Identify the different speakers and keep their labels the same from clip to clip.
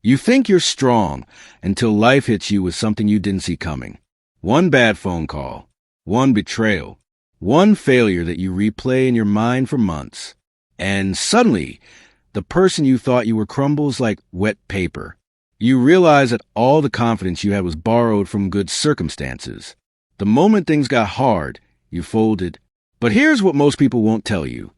Speaker 1: You think you're strong until life hits you with something you didn't see coming. One bad phone call, one betrayal, one failure that you replay in your mind for months. And suddenly, the person you thought you were crumbles like wet paper. You realize that all the confidence you had was borrowed from good circumstances. The moment things got hard, you folded. But here's what most people won't tell you.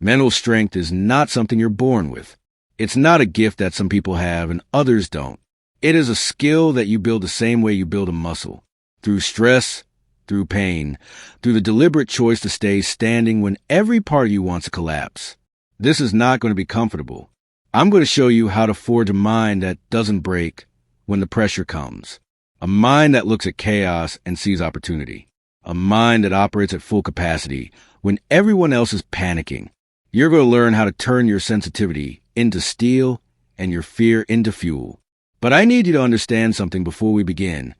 Speaker 1: Mental strength is not something you're born with. It's not a gift that some people have and others don't. It is a skill that you build the same way you build a muscle. Through stress, through pain, through the deliberate choice to stay standing when every part of you wants to collapse. This is not going to be comfortable. I'm going to show you how to forge a mind that doesn't break when the pressure comes. A mind that looks at chaos and sees opportunity. A mind that operates at full capacity when everyone else is panicking. You're going to learn how to turn your sensitivity into steel and your fear into fuel. But I need you to understand something before we begin.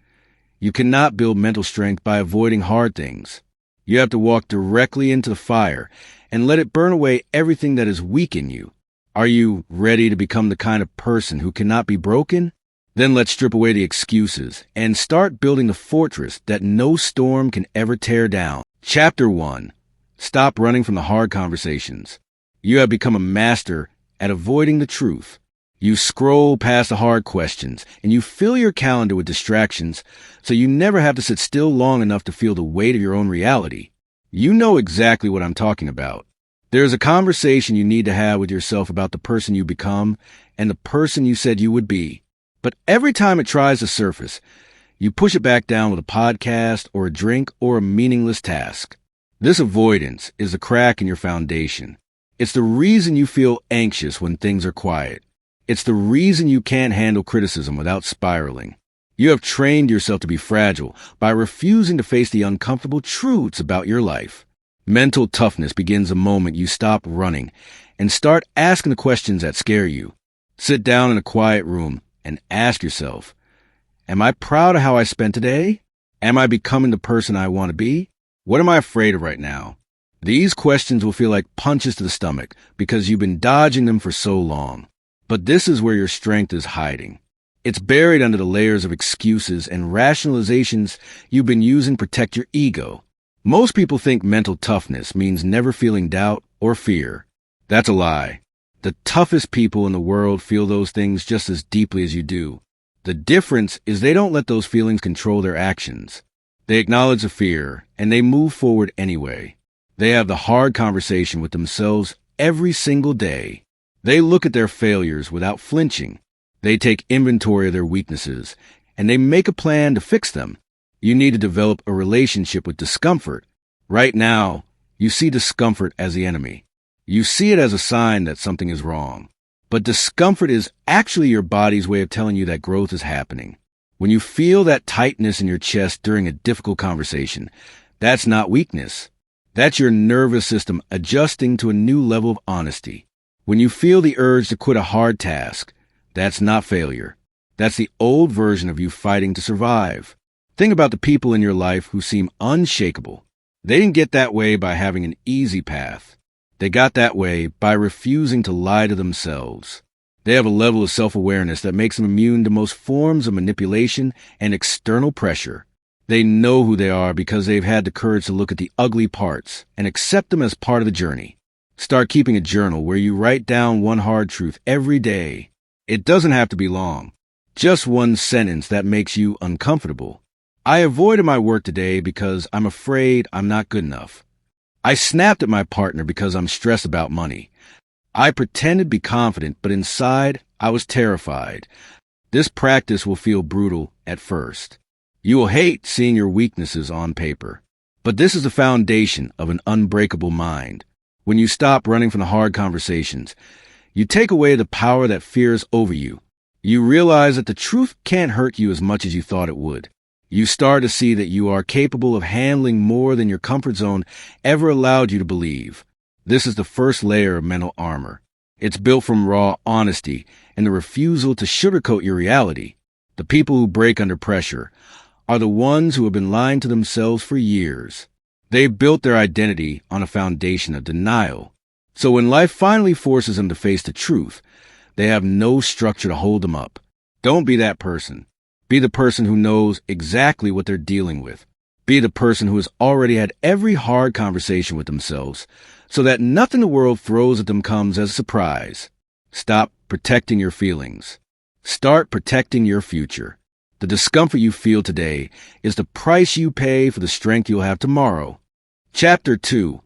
Speaker 1: You cannot build mental strength by avoiding hard things. You have to walk directly into the fire and let it burn away everything that is weak in you. Are you ready to become the kind of person who cannot be broken? Then let's strip away the excuses and start building the fortress that no storm can ever tear down. Chapter 1. Stop running from the hard conversations. You have become a master at avoiding the truth. You scroll past the hard questions, and you fill your calendar with distractions so you never have to sit still long enough to feel the weight of your own reality. You know exactly what I'm talking about. There's a conversation you need to have with yourself about the person you become and the person you said you would be. But every time it tries to surface, you push it back down with a podcast or a drink or a meaningless task. This avoidance is a crack in your foundation. It's the reason you feel anxious when things are quiet. It's the reason you can't handle criticism without spiraling. You have trained yourself to be fragile by refusing to face the uncomfortable truths about your life. Mental toughness begins the moment you stop running and start asking the questions that scare you. Sit down in a quiet room and ask yourself, am I proud of how I spent today? Am I becoming the person I want to be? What am I afraid of right now? These questions will feel like punches to the stomach because you've been dodging them for so long. But this is where your strength is hiding. It's buried under the layers of excuses and rationalizations you've been using to protect your ego. Most people think mental toughness means never feeling doubt or fear. That's a lie. The toughest people in the world feel those things just as deeply as you do. The difference is they don't let those feelings control their actions. They acknowledge the fear, and they move forward anyway. They have the hard conversation with themselves every single day. They look at their failures without flinching. They take inventory of their weaknesses, and they make a plan to fix them. You need to develop a relationship with discomfort. Right now, you see discomfort as the enemy. You see it as a sign that something is wrong. But discomfort is actually your body's way of telling you that growth is happening. When you feel that tightness in your chest during a difficult conversation, that's not weakness. That's your nervous system adjusting to a new level of honesty. When you feel the urge to quit a hard task, that's not failure. That's the old version of you fighting to survive. Think about the people in your life who seem unshakable. They didn't get that way by having an easy path. They got that way by refusing to lie to themselves. They have a level of self-awareness that makes them immune to most forms of manipulation and external pressure. They know who they are because they've had the courage to look at the ugly parts and accept them as part of the journey. Start keeping a journal where you write down one hard truth every day. It doesn't have to be long. Just one sentence that makes you uncomfortable. I avoided my work today because I'm afraid I'm not good enough. I snapped at my partner because I'm stressed about money. I pretended to be confident, but inside I was terrified. This practice will feel brutal at first. You will hate seeing your weaknesses on paper. But this is the foundation of an unbreakable mind. When you stop running from the hard conversations, you take away the power that fears over you. You realize that the truth can't hurt you as much as you thought it would. You start to see that you are capable of handling more than your comfort zone ever allowed you to believe. This is the first layer of mental armor. It's built from raw honesty and the refusal to sugarcoat your reality. The people who break under pressure are the ones who have been lying to themselves for years. They've built their identity on a foundation of denial. So when life finally forces them to face the truth, They have no structure to hold them up. Don't be that person. Be the person who knows exactly what they're dealing with. Be the person who has already had every hard conversation with themselves, so that nothing the world throws at them comes as a surprise. Stop protecting your feelings. Start protecting your future. The discomfort you feel today is the price you pay for the strength you'll have tomorrow. Chapter 2.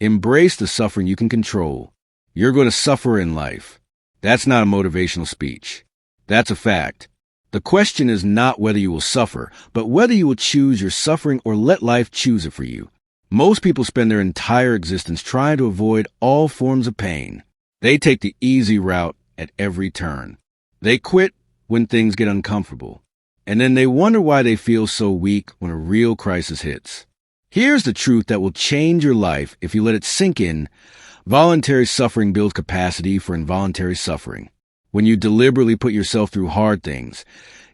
Speaker 1: Embrace the suffering you can control. You're going to suffer in life. That's not a motivational speech. That's a fact. The question is not whether you will suffer, but whether you will choose your suffering or let life choose it for you. Most people spend their entire existence trying to avoid all forms of pain. They take the easy route at every turn. They quit when things get uncomfortable. And then they wonder why they feel so weak when a real crisis hits. Here's the truth that will change your life if you let it sink in. Voluntary suffering builds capacity for involuntary suffering. When you deliberately put yourself through hard things,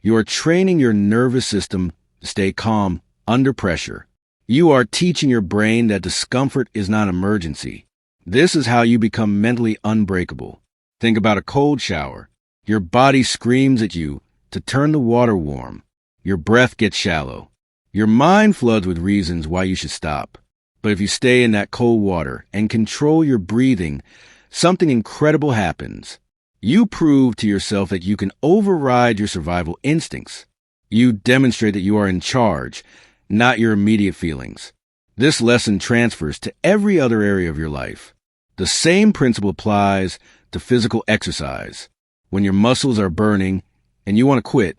Speaker 1: you are training your nervous system to stay calm under pressure. You are teaching your brain that discomfort is not an emergency. This is how you become mentally unbreakable. Think about a cold shower. Your body screams at you to turn the water warm. Your breath gets shallow. Your mind floods with reasons why you should stop. But if you stay in that cold water and control your breathing, something incredible happens. You prove to yourself that you can override your survival instincts. You demonstrate that you are in charge, not your immediate feelings. This lesson transfers to every other area of your life. The same principle applies to physical exercise. When your muscles are burning and you want to quit,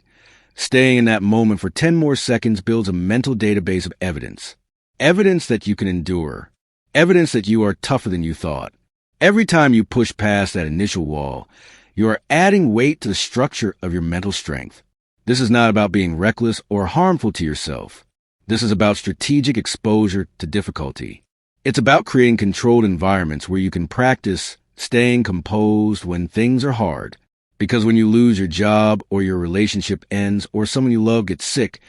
Speaker 1: staying in that moment for 10 more seconds builds a mental database of evidence. Evidence that you can endure. Evidence that you are tougher than you thought. Every time you push past that initial wall, you are adding weight to the structure of your mental strength. This is not about being reckless or harmful to yourself. This is about strategic exposure to difficulty. It's about creating controlled environments where you can practice staying composed when things are hard. Because when you lose your job or your relationship ends or someone you love gets sick,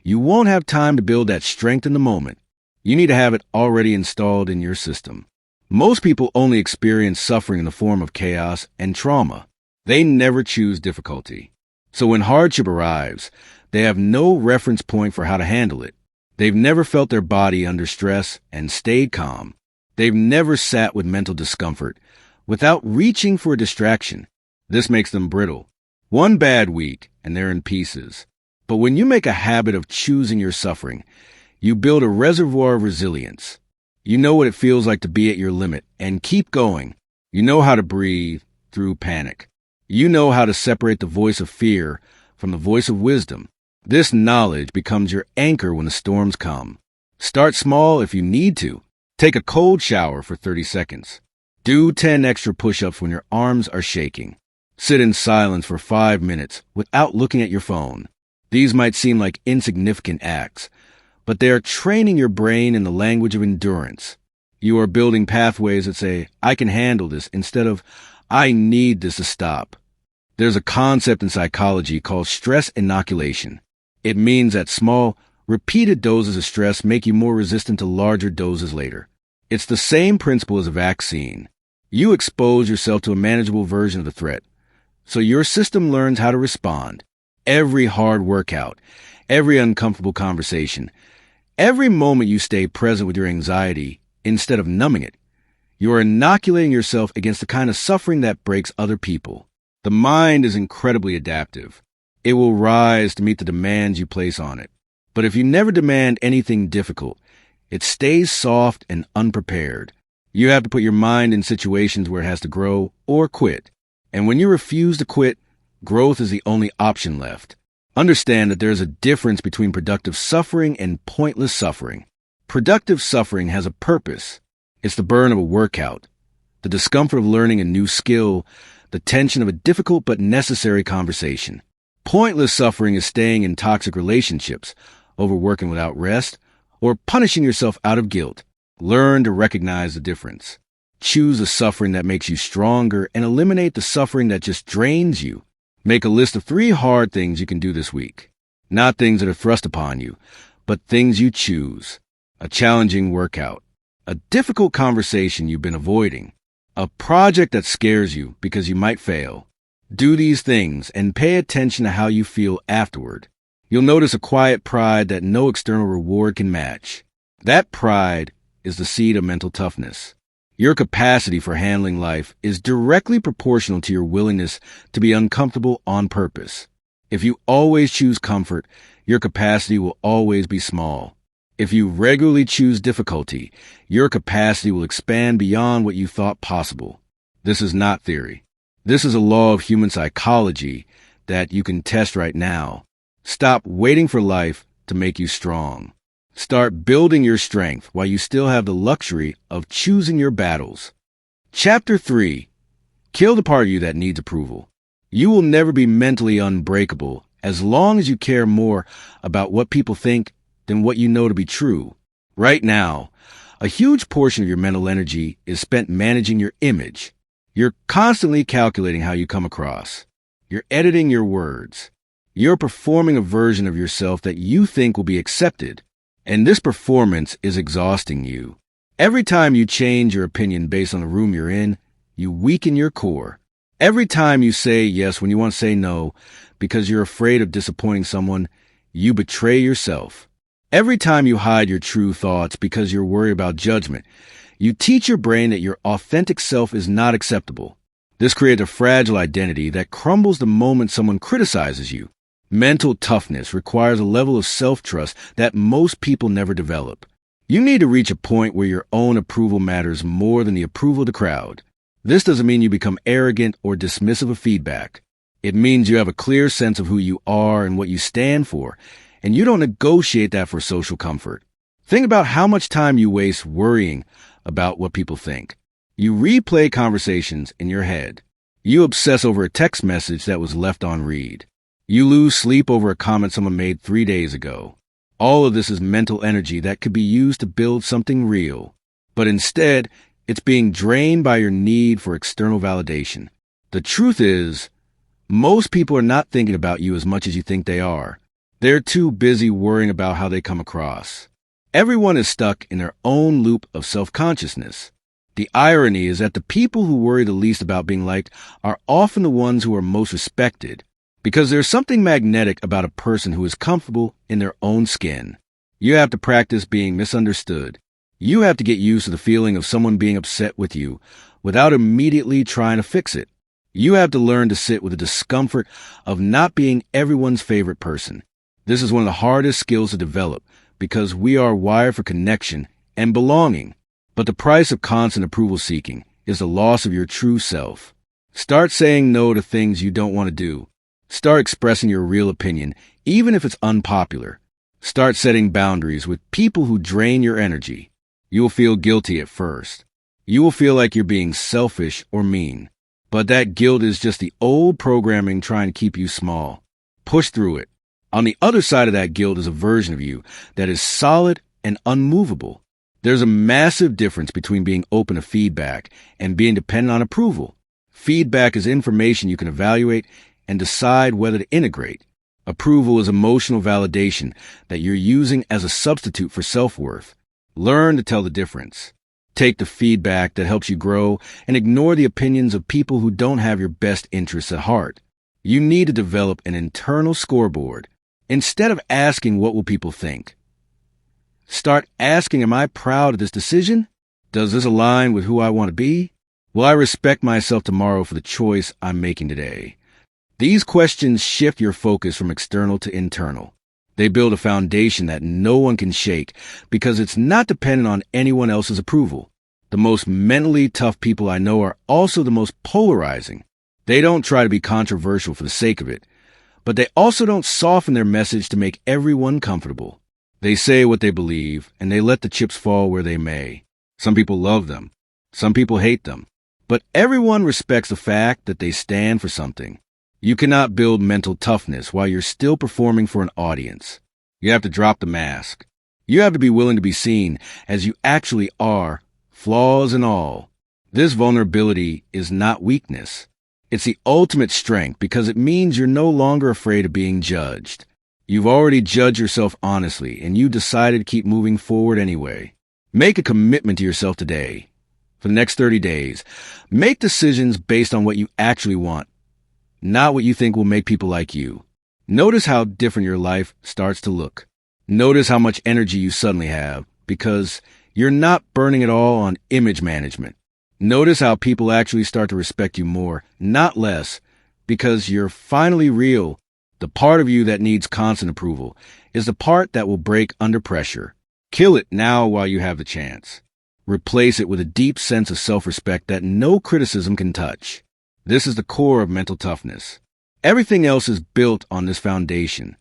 Speaker 1: you won't have time to build that strength in the moment. You need to have it already installed in your system. Most people only experience suffering in the form of chaos and trauma. They never choose difficulty. So when hardship arrives, they have no reference point for how to handle it. They've never felt their body under stress and stayed calm. They've never sat with mental discomfort without reaching for a distraction. This makes them brittle. One bad week, and they're in pieces. But when you make a habit of choosing your suffering, you build a reservoir of resilience. You know what it feels like to be at your limit and keep going. You know how to breathe through panic. You know how to separate the voice of fear from the voice of wisdom. This knowledge becomes your anchor when the storms come. Start small if you need to. Take a cold shower for 30 seconds. Do 10 extra push-ups when your arms are shaking. Sit in silence for 5 minutes without looking at your phone. These might seem like insignificant acts, but they are training your brain in the language of endurance. You are building pathways that say, I can handle this, instead of, I need this to stop. There's a concept in psychology called stress inoculation. It means that small, repeated doses of stress make you more resistant to larger doses later. It's the same principle as a vaccine. You expose yourself to a manageable version of the threat, so your system learns how to respond. Every hard workout, every uncomfortable conversation, every moment you stay present with your anxiety instead of numbing it, you are inoculating yourself against the kind of suffering that breaks other people. The mind is incredibly adaptive. It will rise to meet the demands you place on it. But if you never demand anything difficult, it stays soft and unprepared. You have to put your mind in situations where it has to grow or quit. And when you refuse to quit, growth is the only option left. Understand that there is a difference between productive suffering and pointless suffering. Productive suffering has a purpose. It's the burn of a workout, the discomfort of learning a new skill, the tension of a difficult but necessary conversation. Pointless suffering is staying in toxic relationships, overworking without rest, or punishing yourself out of guilt. Learn to recognize the difference. Choose the suffering that makes you stronger and eliminate the suffering that just drains you. Make a list of 3 hard things you can do this week. Not things that are thrust upon you, but things you choose. A challenging workout. A difficult conversation you've been avoiding. A project that scares you because you might fail. Do these things and pay attention to how you feel afterward. You'll notice a quiet pride that no external reward can match. That pride is the seed of mental toughness. Your capacity for handling life is directly proportional to your willingness to be uncomfortable on purpose. If you always choose comfort, your capacity will always be small. If you regularly choose difficulty, your capacity will expand beyond what you thought possible. This is not theory. This is a law of human psychology that you can test right now. Stop waiting for life to make you strong. Start building your strength while you still have the luxury of choosing your battles. Chapter 3. Kill the part of you that needs approval. You will never be mentally unbreakable as long as you care more about what people think than what you know to be true. Right now, a huge portion of your mental energy is spent managing your image. You're constantly calculating how you come across. You're editing your words. You're performing a version of yourself that you think will be accepted. And this performance is exhausting you. Every time you change your opinion based on the room you're in, you weaken your core. Every time you say yes when you want to say no because you're afraid of disappointing someone, you betray yourself. Every time you hide your true thoughts because you're worried about judgment, you teach your brain that your authentic self is not acceptable. This creates a fragile identity that crumbles the moment someone criticizes you. Mental toughness requires a level of self-trust that most people never develop. You need to reach a point where your own approval matters more than the approval of the crowd. This doesn't mean you become arrogant or dismissive of feedback. It means you have a clear sense of who you are and what you stand for, and you don't negotiate that for social comfort. Think about how much time you waste worrying about what people think. You replay conversations in your head. You obsess over a text message that was left on read. You lose sleep over a comment someone made 3 days ago. All of this is mental energy that could be used to build something real. But instead, it's being drained by your need for external validation. The truth is, most people are not thinking about you as much as you think they are. They're too busy worrying about how they come across. Everyone is stuck in their own loop of self-consciousness. The irony is that the people who worry the least about being liked are often the ones who are most respected, because there's something magnetic about a person who is comfortable in their own skin. You have to practice being misunderstood. You have to get used to the feeling of someone being upset with you without immediately trying to fix it. You have to learn to sit with the discomfort of not being everyone's favorite person. This is one of the hardest skills to develop because we are wired for connection and belonging. But the price of constant approval seeking is the loss of your true self. Start saying no to things you don't want to do. Start expressing your real opinion, even if it's unpopular. Start setting boundaries with people who drain your energy. You will feel guilty at first. You will feel like you're being selfish or mean. But that guilt is just the old programming trying to keep you small. Push through it. On the other side of that guilt is a version of you that is solid and unmovable. There's a massive difference between being open to feedback and being dependent on approval. Feedback is information you can evaluate and decide whether to integrate. Approval is emotional validation that you're using as a substitute for self-worth. Learn to tell the difference. Take the feedback that helps you grow and ignore the opinions of people who don't have your best interests at heart. You need to develop an internal scoreboard. Instead of asking, what will people think? Start asking, am I proud of this decision? Does this align with who I want to be? Will I respect myself tomorrow for the choice I'm making today? These questions shift your focus from external to internal. They build a foundation that no one can shake because it's not dependent on anyone else's approval. The most mentally tough people I know are also the most polarizing. They don't try to be controversial for the sake of it, but they also don't soften their message to make everyone comfortable. They say what they believe, and they let the chips fall where they may. Some people love them. Some people hate them. But everyone respects the fact that they stand for something. You cannot build mental toughness while you're still performing for an audience. You have to drop the mask. You have to be willing to be seen as you actually are, flaws and all. This vulnerability is not weakness. It's the ultimate strength because it means you're no longer afraid of being judged. You've already judged yourself honestly, and you decided to keep moving forward anyway. Make a commitment to yourself today. For the next 30 days, make decisions based on what you actually want. not what you think will make people like you. Notice how different your life starts to look. Notice how much energy you suddenly have because you're not burning it all on image management. Notice how people actually start to respect you more, not less, because you're finally real. The part of you that needs constant approval is the part that will break under pressure. Kill it now while you have the chance. Replace it with a deep sense of self-respect that no criticism can touch. This is the core of mental toughness. Everything else is built on this foundation.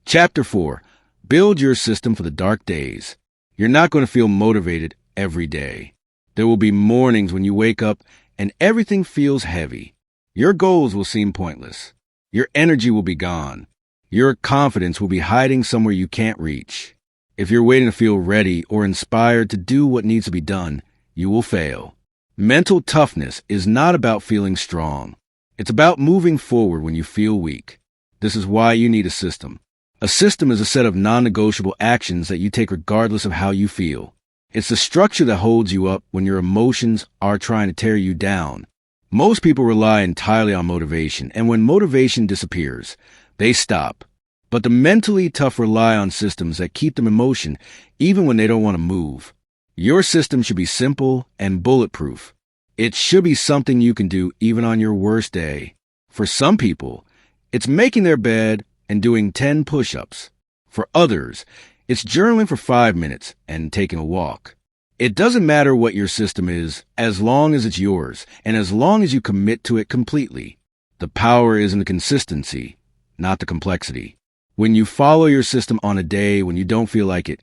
Speaker 1: Chapter 4. Build your system for the dark days. You're not going to feel motivated every day. There will be mornings when you wake up and everything feels heavy. Your goals will seem pointless. Your energy will be gone. Your confidence will be hiding somewhere you can't reach. If you're waiting to feel ready or inspired to do what needs to be done, you will fail. Mental toughness is not about feeling strong. It's about moving forward when you feel weak. This is why you need a system. A system is a set of non-negotiable actions that you take regardless of how you feel. It's the structure that holds you up when your emotions are trying to tear you down. Most people rely entirely on motivation, and when motivation disappears, they stop. But the mentally tough rely on systems that keep them in motion even when they don't want to move. Your system should be simple and bulletproof. It should be something you can do even on your worst day. For some people, it's making their bed and doing 10 push-ups. For others, it's journaling for 5 minutes and taking a walk. It doesn't matter what your system is, as long as it's yours, and as long as you commit to it completely. The power is in the consistency, not the complexity. When you follow your system on a day when you don't feel like it,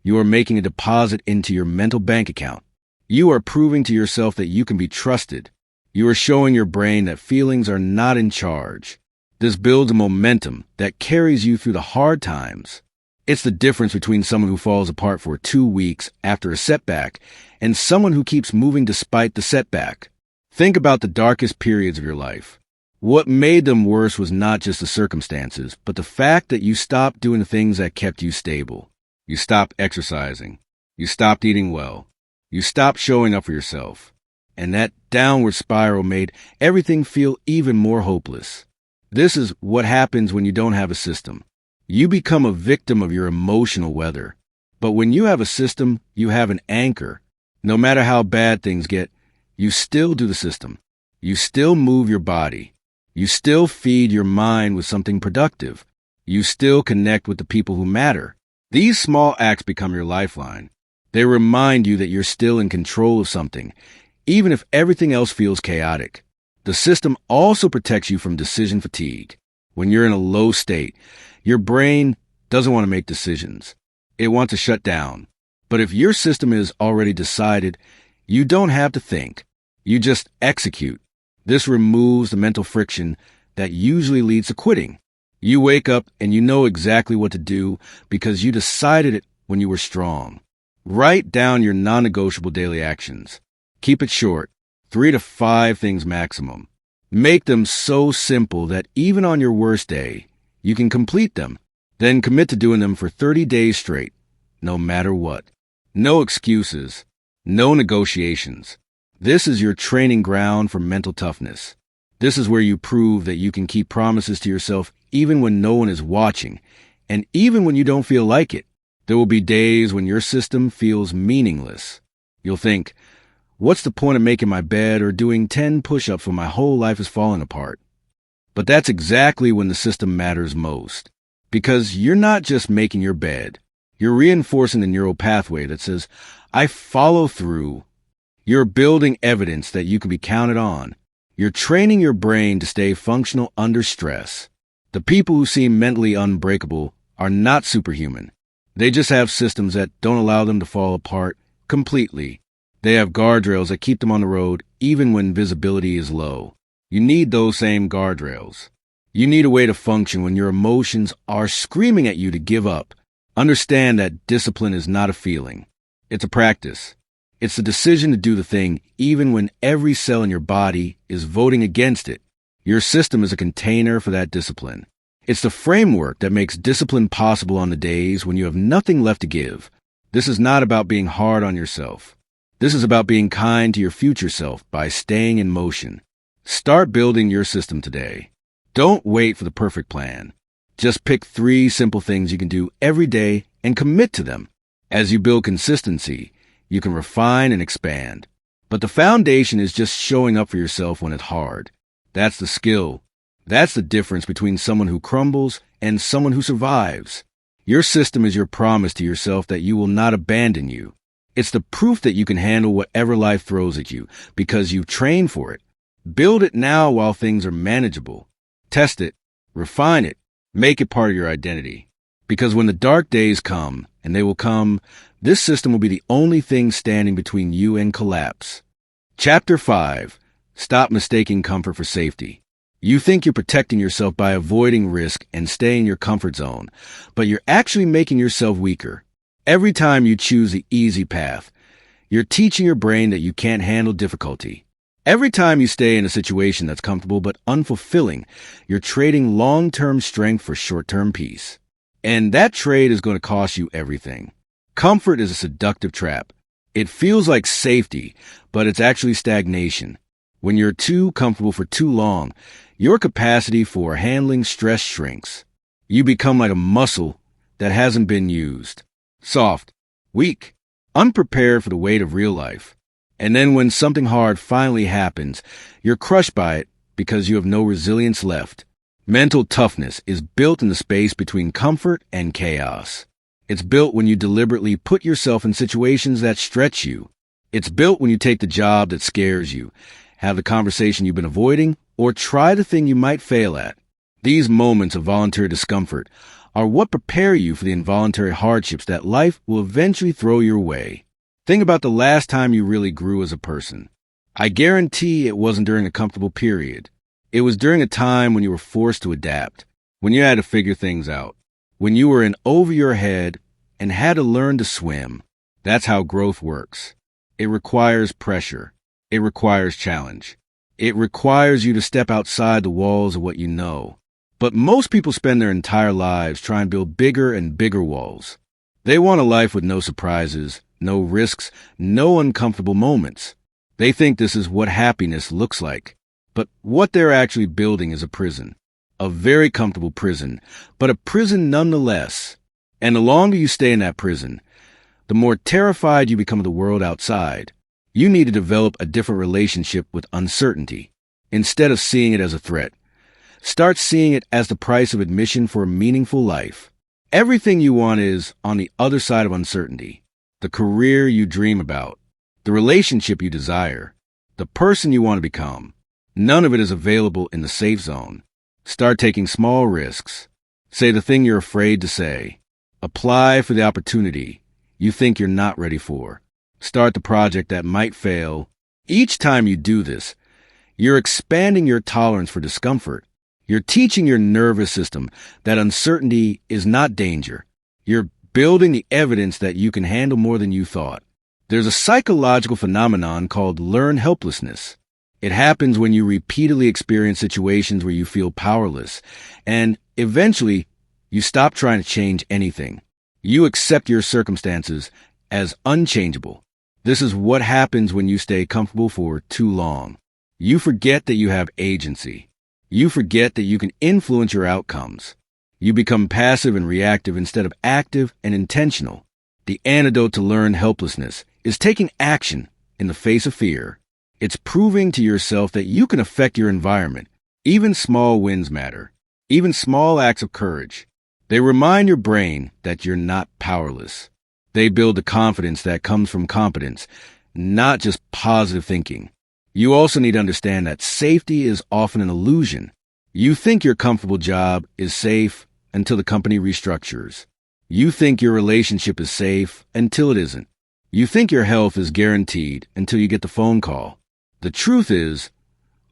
Speaker 1: you are making a deposit into your mental bank account. You are proving to yourself that you can be trusted. You are showing your brain that feelings are not in charge. This builds a momentum that carries you through the hard times. It's the difference between someone who falls apart for 2 weeks after a setback and someone who keeps moving despite the setback. Think about the darkest periods of your life. What made them worse was not just the circumstances, but the fact that you stopped doing the things that kept you stable. You stopped exercising. You stopped eating well. You stopped showing up for yourself. And that downward spiral made everything feel even more hopeless. This is what happens when you don't have a system. You become a victim of your emotional weather. But when you have a system, you have an anchor. No matter how bad things get, you still do the system. You still move your body. You still feed your mind with something productive. You still connect with the people who matter. These small acts become your lifeline. They remind you that you're still in control of something, even if everything else feels chaotic. The system also protects you from decision fatigue. When you're in a low state, your brain doesn't want to make decisions. It wants to shut down. But if your system is already decided, you don't have to think. You just execute. This removes the mental friction that usually leads to quitting. You wake up and you know exactly what to do because you decided it when you were strong. Write down your non-negotiable daily actions. Keep it short, 3 to 5 things maximum. Make them so simple that even on your worst day, you can complete them. Then commit to doing them for 30 days straight, no matter what. No excuses, no negotiations. This is your training ground for mental toughness. This is where you prove that you can keep promises to yourself even when no one is watching, and even when you don't feel like it. There will be days when your system feels meaningless. You'll think, what's the point of making my bed or doing 10 push-ups when my whole life is falling apart? But that's exactly when the system matters most. Because you're not just making your bed. You're reinforcing the neural pathway that says, I follow through. You're building evidence that you can be counted on. You're training your brain to stay functional under stress. The people who seem mentally unbreakable are not superhuman. They just have systems that don't allow them to fall apart completely. They have guardrails that keep them on the road even when visibility is low. You need those same guardrails. You need a way to function when your emotions are screaming at you to give up. Understand that discipline is not a feeling. It's a practice. It's the decision to do the thing even when every cell in your body is voting against it. Your system is a container for that discipline. It's the framework that makes discipline possible on the days when you have nothing left to give. This is not about being hard on yourself. This is about being kind to your future self by staying in motion. Start building your system today. Don't wait for the perfect plan. Just pick 3 simple things you can do every day and commit to them. As you build consistency, you can refine and expand. But the foundation is just showing up for yourself when it's hard. That's the skill. That's the difference between someone who crumbles and someone who survives. Your system is your promise to yourself that you will not abandon you. It's the proof that you can handle whatever life throws at you because you've trained for it. Build it now while things are manageable. Test it, refine it, make it part of your identity. Because when the dark days come, and they will come, this system will be the only thing standing between you and collapse. Chapter 5. Stop mistaking comfort for safety. You think you're protecting yourself by avoiding risk and staying in your comfort zone, but you're actually making yourself weaker. Every time you choose the easy path, you're teaching your brain that you can't handle difficulty. Every time you stay in a situation that's comfortable but unfulfilling, you're trading long-term strength for short-term peace. And that trade is going to cost you everything. Comfort is a seductive trap. It feels like safety, but it's actually stagnation. When you're too comfortable for too long, your capacity for handling stress shrinks. You become like a muscle that hasn't been used. Soft, weak, unprepared for the weight of real life. And then when something hard finally happens, you're crushed by it because you have no resilience left. Mental toughness is built in the space between comfort and chaos. It's built when you deliberately put yourself in situations that stretch you. It's built when you take the job that scares you, have the conversation you've been avoiding, or try the thing you might fail at. These moments of voluntary discomfort are what prepare you for the involuntary hardships that life will eventually throw your way. Think about the last time you really grew as a person. I guarantee it wasn't during a comfortable period. It was during a time when you were forced to adapt, when you had to figure things out, when you were in over your head and had to learn to swim. That's how growth works. It requires pressure. It requires challenge. It requires you to step outside the walls of what you know. But most people spend their entire lives trying to build bigger and bigger walls. They want a life with no surprises, no risks, no uncomfortable moments. They think this is what happiness looks like. But what they're actually building is a prison. A very comfortable prison, but a prison nonetheless. And the longer you stay in that prison, the more terrified you become of the world outside. You need to develop a different relationship with uncertainty. Instead of seeing it as a threat, start seeing it as the price of admission for a meaningful life. Everything you want is on the other side of uncertainty. The career you dream about, the relationship you desire, the person you want to become. None of it is available in the safe zone. Start taking small risks. Say the thing you're afraid to say. Apply for the opportunity you think you're not ready for. Start the project that might fail. Each time you do this, you're expanding your tolerance for discomfort. You're teaching your nervous system that uncertainty is not danger. You're building the evidence that you can handle more than you thought. There's a psychological phenomenon called learned helplessness. It happens when you repeatedly experience situations where you feel powerless, and eventually you stop trying to change anything. You accept your circumstances as unchangeable. This is what happens when you stay comfortable for too long. You forget that you have agency. You forget that you can influence your outcomes. You become passive and reactive instead of active and intentional. The antidote to learned helplessness is taking action in the face of fear. It's proving to yourself that you can affect your environment. Even small wins matter. Even small acts of courage. They remind your brain that you're not powerless. They build the confidence that comes from competence, not just positive thinking. You also need to understand that safety is often an illusion. You think your comfortable job is safe until the company restructures. You think your relationship is safe until it isn't. You think your health is guaranteed until you get the phone call. The truth is,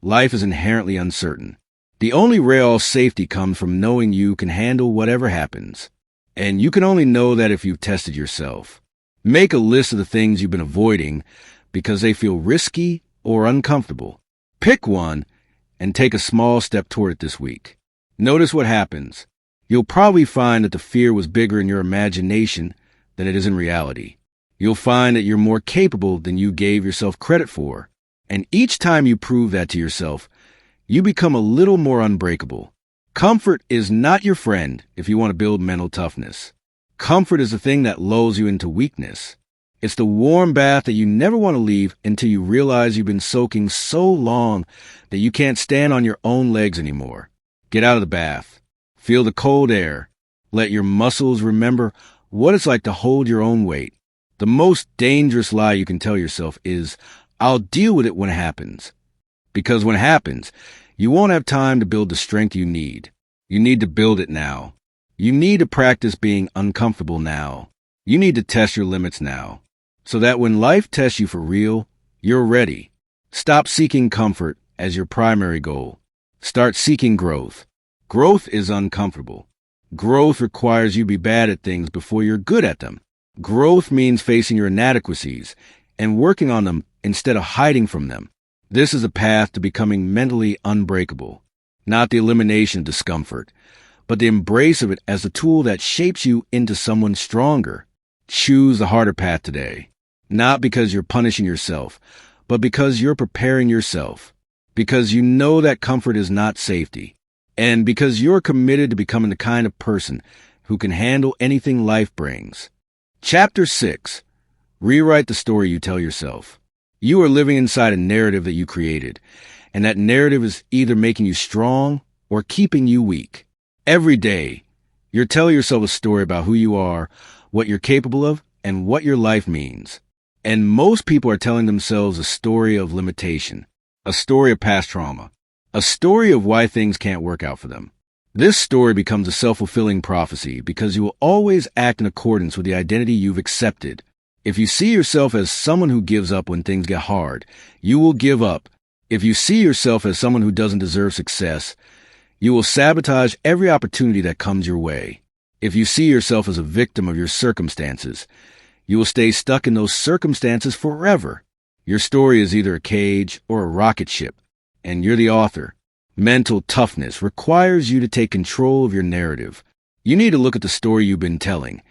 Speaker 1: life is inherently uncertain. The only real safety comes from knowing you can handle whatever happens. And you can only know that if you've tested yourself. Make a list of the things you've been avoiding because they feel risky or uncomfortable. Pick one and take a small step toward it this week. Notice what happens. You'll probably find that the fear was bigger in your imagination than it is in reality. You'll find that you're more capable than you gave yourself credit for. And each time you prove that to yourself, you become a little more unbreakable. Comfort is not your friend if you want to build mental toughness. Comfort is the thing that lulls you into weakness. It's the warm bath that you never want to leave until you realize you've been soaking so long that you can't stand on your own legs anymore. Get out of the bath. Feel the cold air. Let your muscles remember what it's like to hold your own weight. The most dangerous lie you can tell yourself is, I'll deal with it when it happens. Because when it happens, you won't have time to build the strength you need. You need to build it now. You need to practice being uncomfortable now. You need to test your limits now. So that when life tests you for real, you're ready. Stop seeking comfort as your primary goal. Start seeking growth. Growth is uncomfortable. Growth requires you to be bad at things before you're good at them. Growth means facing your inadequacies and working on them instead of hiding from them. This is a path to becoming mentally unbreakable, not the elimination of discomfort, but the embrace of it as a tool that shapes you into someone stronger. Choose the harder path today, not because you're punishing yourself, but because you're preparing yourself, because you know that comfort is not safety, and because you're committed to becoming the kind of person who can handle anything life brings. Chapter 6. Rewrite the story you tell yourself. You are living inside a narrative that you created, and that narrative is either making you strong or keeping you weak. Every day, you're telling yourself a story about who you are, what you're capable of, and what your life means. And most people are telling themselves a story of limitation, a story of past trauma, a story of why things can't work out for them. This story becomes a self-fulfilling prophecy because you will always act in accordance with the identity you've accepted. If you see yourself as someone who gives up when things get hard, you will give up. If you see yourself as someone who doesn't deserve success, you will sabotage every opportunity that comes your way. If you see yourself as a victim of your circumstances, you will stay stuck in those circumstances forever. Your story is either a cage or a rocket ship, and you're the author. Mental toughness requires you to take control of your narrative. You need to look at the story you've been telling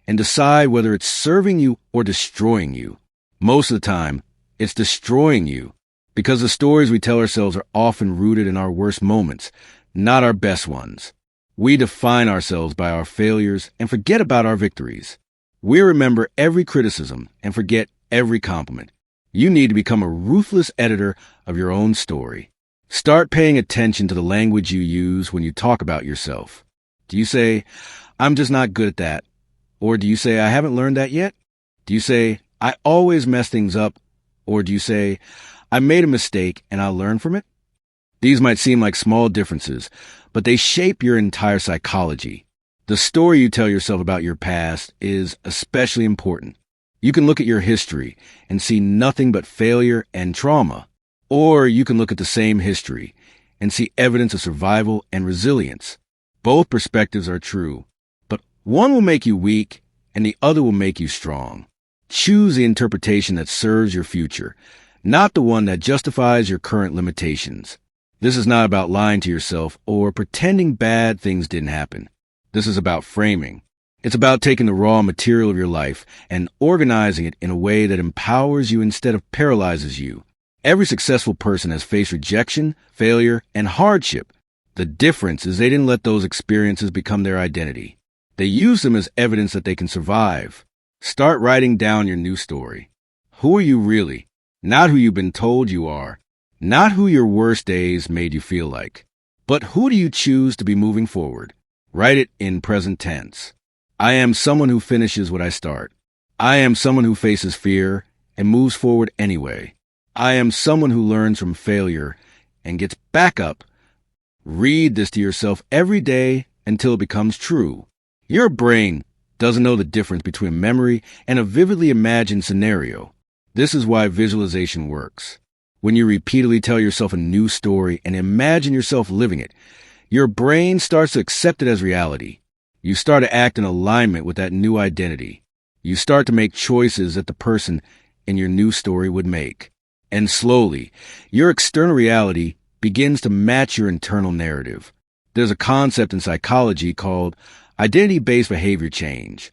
Speaker 1: and decide whether it's serving you or destroying you. Most of the time, it's destroying you because the stories we tell ourselves are often rooted in our worst moments, not our best ones. We define ourselves by our failures and forget about our victories. We remember every criticism and forget every compliment. You need to become a ruthless editor of your own story. Start paying attention to the language you use when you talk about yourself. Do you say, I'm just not good at that? Or do you say, I haven't learned that yet? Do you say, I always mess things up? Or do you say, I made a mistake and I'll learn from it? These might seem like small differences, but they shape your entire psychology. The story you tell yourself about your past is especially important. You can look at your history and see nothing but failure and trauma. Or you can look at the same history and see evidence of survival and resilience. Both perspectives are true, but one will make you weak and the other will make you strong. Choose the interpretation that serves your future, not the one that justifies your current limitations. This is not about lying to yourself or pretending bad things didn't happen. This is about framing. It's about taking the raw material of your life and organizing it in a way that empowers you instead of paralyzes you. Every successful person has faced rejection, failure, and hardship. The difference is they didn't let those experiences become their identity. They use them as evidence that they can survive. Start writing down your new story. Who are you really? Not who you've been told you are. Not who your worst days made you feel like. But who do you choose to be moving forward? Write it in present tense. I am someone who finishes what I start. I am someone who faces fear and moves forward anyway. I am someone who learns from failure and gets back up. Read this to yourself every day until it becomes true. Your brain doesn't know the difference between memory and a vividly imagined scenario. This is why visualization works. When you repeatedly tell yourself a new story and imagine yourself living it, your brain starts to accept it as reality. You start to act in alignment with that new identity. You start to make choices that the person in your new story would make. And slowly, your external reality begins to match your internal narrative. There's a concept in psychology called identity-based behavior change.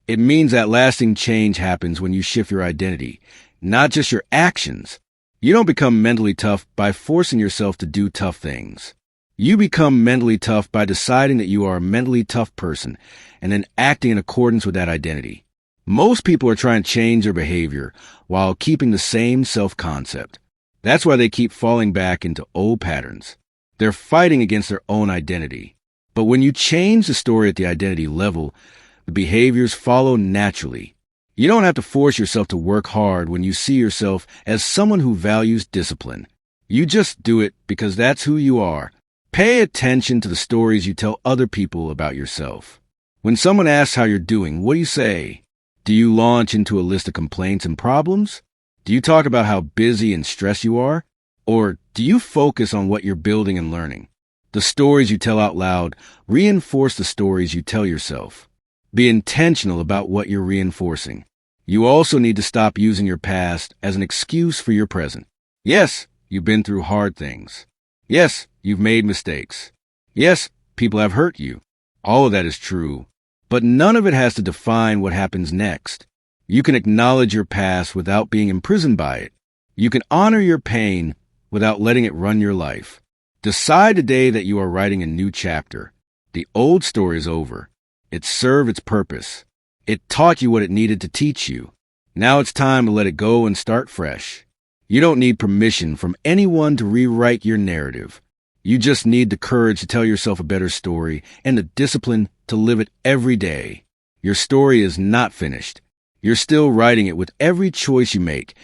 Speaker 1: It means that lasting change happens when you shift your identity, not just your actions. You don't become mentally tough by forcing yourself to do tough things. You become mentally tough by deciding that you are a mentally tough person and then acting in accordance with that identity. Most people are trying to change their behavior while keeping the same self-concept. That's why they keep falling back into old patterns. They're fighting against their own identity. But when you change the story at the identity level, the behaviors follow naturally. You don't have to force yourself to work hard when you see yourself as someone who values discipline. You just do it because that's who you are. Pay attention to the stories you tell other people about yourself. When someone asks how you're doing, what do you say? Do you launch into a list of complaints and problems? Do you talk about how busy and stressed you are? Or do you focus on what you're building and learning? The stories you tell out loud reinforce the stories you tell yourself. Be intentional about what you're reinforcing. You also need to stop using your past as an excuse for your present. Yes, you've been through hard things. Yes, you've made mistakes. Yes, people have hurt you. All of that is true. But none of it has to define what happens next. You can acknowledge your past without being imprisoned by it. You can honor your pain without letting it run your life. Decide today that you are writing a new chapter. The old story is over. It served its purpose. It taught you what it needed to teach you. Now it's time to let it go and start fresh. You don't need permission from anyone to rewrite your narrative. You just need the courage to tell yourself a better story and the discipline to live it every day. Your story is not finished. You're still writing it with every choice you make,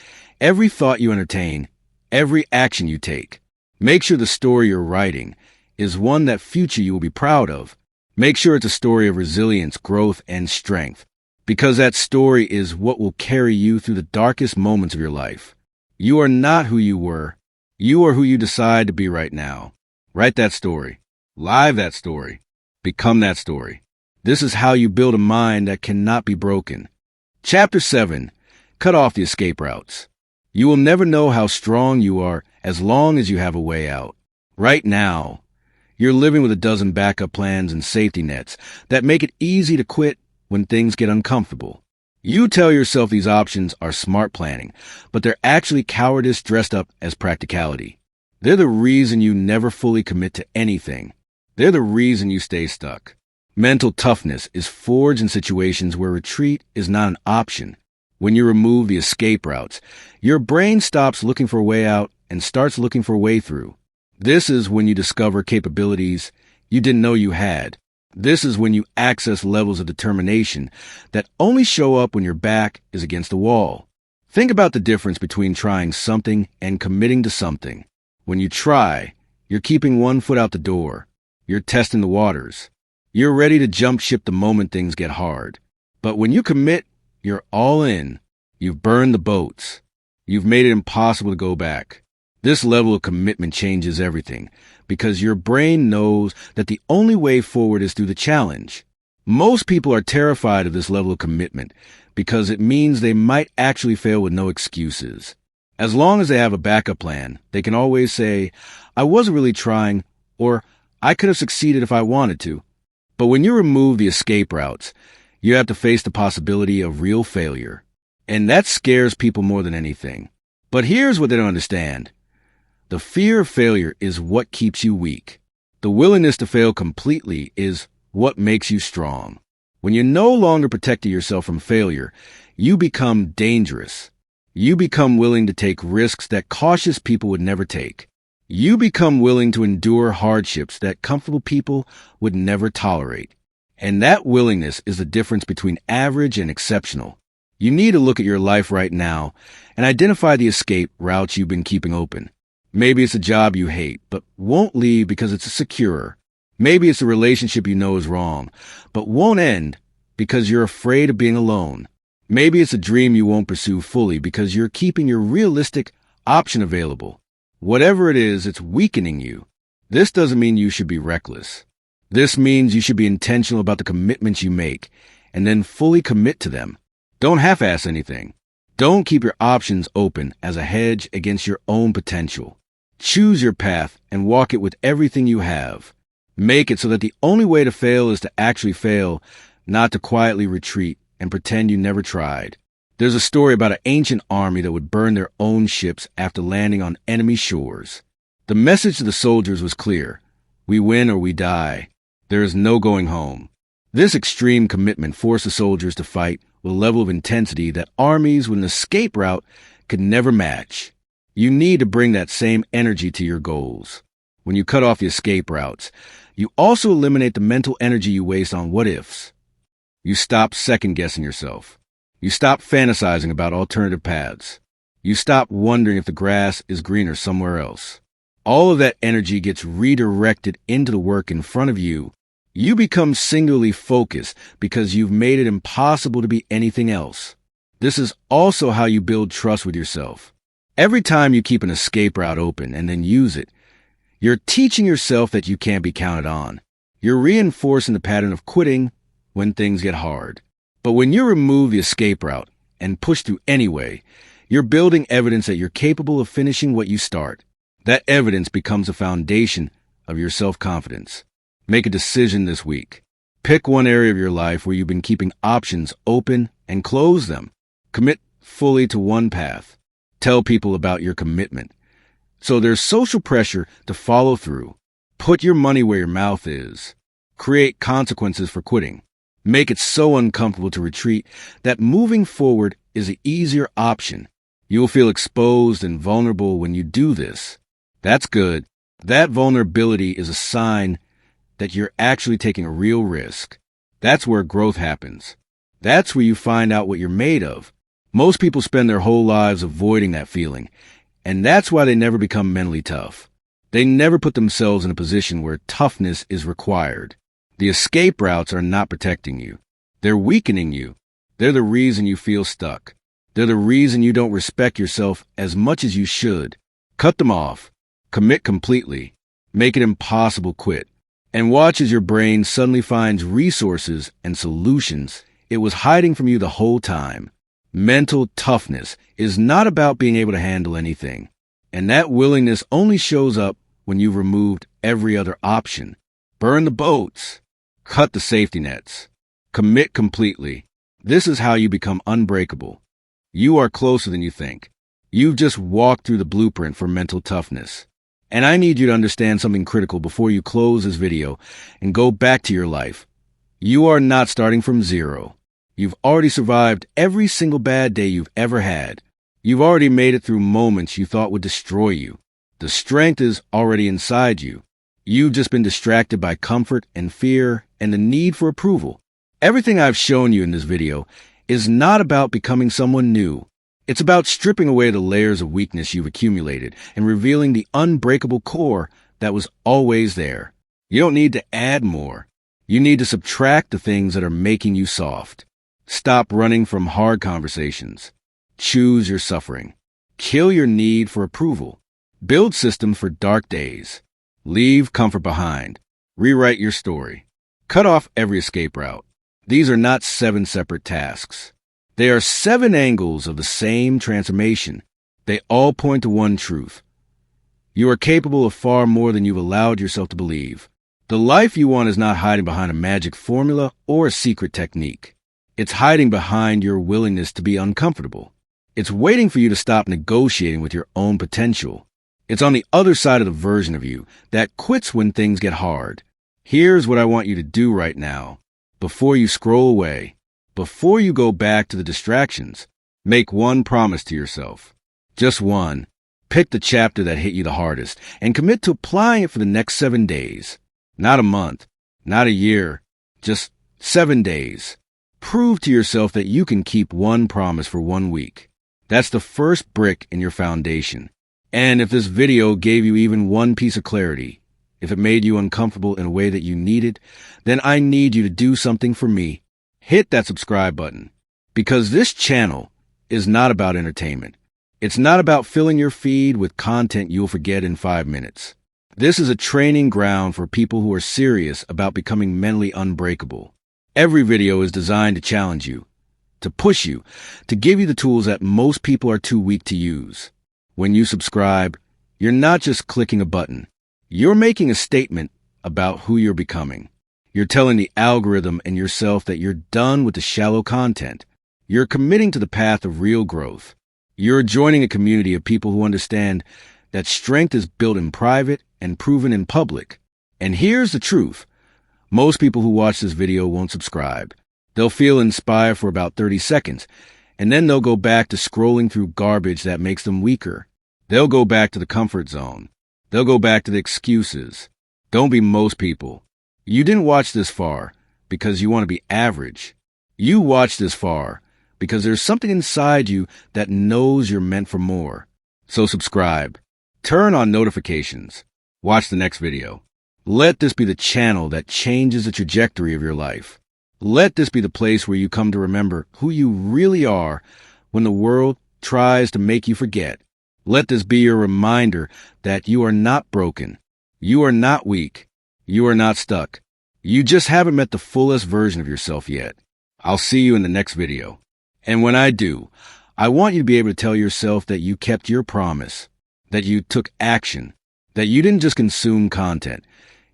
Speaker 1: every thought you entertain, every action you take. Make sure the story you're writing is one that future you will be proud of. Make sure it's a story of resilience, growth, and strength, because that story is what will carry you through the darkest moments of your life. You are not who you were. You are who you decide to be right now. Write that story. Live that story. Become that story. This is how you build a mind that cannot be broken. Chapter 7. Cut off the escape routes. You will never know how strong you are as long as you have a way out. Right now, you're living with a dozen backup plans and safety nets that make it easy to quit when things get uncomfortable. You tell yourself these options are smart planning, but they're actually cowardice dressed up as practicality. They're the reason you never fully commit to anything. They're the reason you stay stuck. Mental toughness is forged in situations where retreat is not an option. When you remove the escape routes, your brain stops looking for a way out and starts looking for a way through. This is when you discover capabilities you didn't know you had. This is when you access levels of determination that only show up when your back is against the wall. Think about the difference between trying something and committing to something. When you try, you're keeping one foot out the door. You're testing the waters. You're ready to jump ship the moment things get hard. But when you commit, you're all in. You've burned the boats. You've made it impossible to go back. This level of commitment changes everything because your brain knows that the only way forward is through the challenge. Most people are terrified of this level of commitment because it means they might actually fail with no excuses. As long as they have a backup plan, they can always say, I wasn't really trying, or I could have succeeded if I wanted to. But when you remove the escape routes, you have to face the possibility of real failure. And that scares people more than anything. But here's what they don't understand. The fear of failure is what keeps you weak. The willingness to fail completely is what makes you strong. When you're no longer protecting yourself from failure, you become dangerous. You become willing to take risks that cautious people would never take. You become willing to endure hardships that comfortable people would never tolerate. And that willingness is the difference between average and exceptional. You need to look at your life right now and identify the escape routes you've been keeping open. Maybe it's a job you hate, but won't leave because it's secure. Maybe it's a relationship you know is wrong, but won't end because you're afraid of being alone. Maybe it's a dream you won't pursue fully because you're keeping your realistic option available. Whatever it is, it's weakening you. This doesn't mean you should be reckless. This means you should be intentional about the commitments you make and then fully commit to them. Don't half-ass anything. Don't keep your options open as a hedge against your own potential. Choose your path and walk it with everything you have. Make it so that the only way to fail is to actually fail, not to quietly retreat and pretend you never tried. There's a story about an ancient army that would burn their own ships after landing on enemy shores. The message to the soldiers was clear. We win or we die. There is no going home. This extreme commitment forces soldiers to fight with a level of intensity that armies with an escape route could never match. You need to bring that same energy to your goals. When you cut off the escape routes, you also eliminate the mental energy you waste on what-ifs. You stop second-guessing yourself. You stop fantasizing about alternative paths. You stop wondering if the grass is greener somewhere else. All of that energy gets redirected into the work in front of you. You become singularly focused because you've made it impossible to be anything else. This is also how you build trust with yourself. Every time you keep an escape route open and then use it, you're teaching yourself that you can't be counted on. You're reinforcing the pattern of quitting when things get hard. But when you remove the escape route and push through anyway, you're building evidence that you're capable of finishing what you start. That evidence becomes a foundation of your self-confidence. Make a decision this week. Pick one area of your life where you've been keeping options open and close them. Commit fully to one path. Tell people about your commitment. So there's social pressure to follow through. Put your money where your mouth is. Create consequences for quitting. Make it so uncomfortable to retreat that moving forward is an easier option. You will feel exposed and vulnerable when you do this. That's good. That vulnerability is a sign that you're actually taking a real risk. That's where growth happens. That's where you find out what you're made of. Most people spend their whole lives avoiding that feeling, and that's why they never become mentally tough. They never put themselves in a position where toughness is required. The escape routes are not protecting you. They're weakening you. They're the reason you feel stuck. They're the reason you don't respect yourself as much as you should. Cut them off. Commit completely. Make it impossible quit. And watch as your brain suddenly finds resources and solutions it was hiding from you the whole time. Mental toughness is not about being able to handle anything. And that willingness only shows up when you've removed every other option. Burn the boats. Cut the safety nets. Commit completely. This is how you become unbreakable. You are closer than you think. You've just walked through the blueprint for mental toughness. And I need you to understand something critical before you close this video and go back to your life. You are not starting from zero. You've already survived every single bad day you've ever had. You've already made it through moments you thought would destroy you. The strength is already inside you. You've just been distracted by comfort and fear and the need for approval. Everything I've shown you in this video is not about becoming someone new. It's about stripping away the layers of weakness you've accumulated and revealing the unbreakable core that was always there. You don't need to add more. You need to subtract the things that are making you soft. Stop running from hard conversations. Choose your suffering. Kill your need for approval. Build systems for dark days. Leave comfort behind. Rewrite your story. Cut off every escape route. These are not 7 separate tasks. They are 7 angles of the same transformation. They all point to one truth. You are capable of far more than you've allowed yourself to believe. The life you want is not hiding behind a magic formula or a secret technique. It's hiding behind your willingness to be uncomfortable. It's waiting for you to stop negotiating with your own potential. It's on the other side of the version of you that quits when things get hard. Here's what I want you to do right now. Before you scroll away, before you go back to the distractions, make one promise to yourself. Just one. Pick the chapter that hit you the hardest and commit to applying it for the next 7 days. Not a month, not a year, just 7 days. Prove to yourself that you can keep one promise for 1 week. That's the first brick in your foundation. And if this video gave you even one piece of clarity, if it made you uncomfortable in a way that you needed, then I need you to do something for me. Hit that subscribe button, because this channel is not about entertainment. It's not about filling your feed with content you'll forget in 5 minutes. This is a training ground for people who are serious about becoming mentally unbreakable. Every video is designed to challenge you, to push you, to give you the tools that most people are too weak to use. When you subscribe, you're not just clicking a button. You're making a statement about who you're becoming. You're telling the algorithm and yourself that you're done with the shallow content. You're committing to the path of real growth. You're joining a community of people who understand that strength is built in private and proven in public. And here's the truth. Most people who watch this video won't subscribe. They'll feel inspired for about 30 seconds, and then they'll go back to scrolling through garbage that makes them weaker. They'll go back to the comfort zone. They'll go back to the excuses. Don't be most people. You didn't watch this far because you want to be average. You watched this far because there's something inside you that knows you're meant for more. So subscribe. Turn on notifications. Watch the next video. Let this be the channel that changes the trajectory of your life. Let this be the place where you come to remember who you really are when the world tries to make you forget. Let this be your reminder that you are not broken. You are not weak. You are not stuck. You just haven't met the fullest version of yourself yet. I'll see you in the next video. And when I do, I want you to be able to tell yourself that you kept your promise, that you took action, that you didn't just consume content.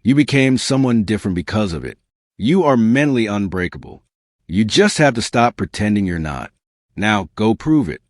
Speaker 1: You became someone different because of it. You are mentally unbreakable. You just have to stop pretending you're not. Now go prove it.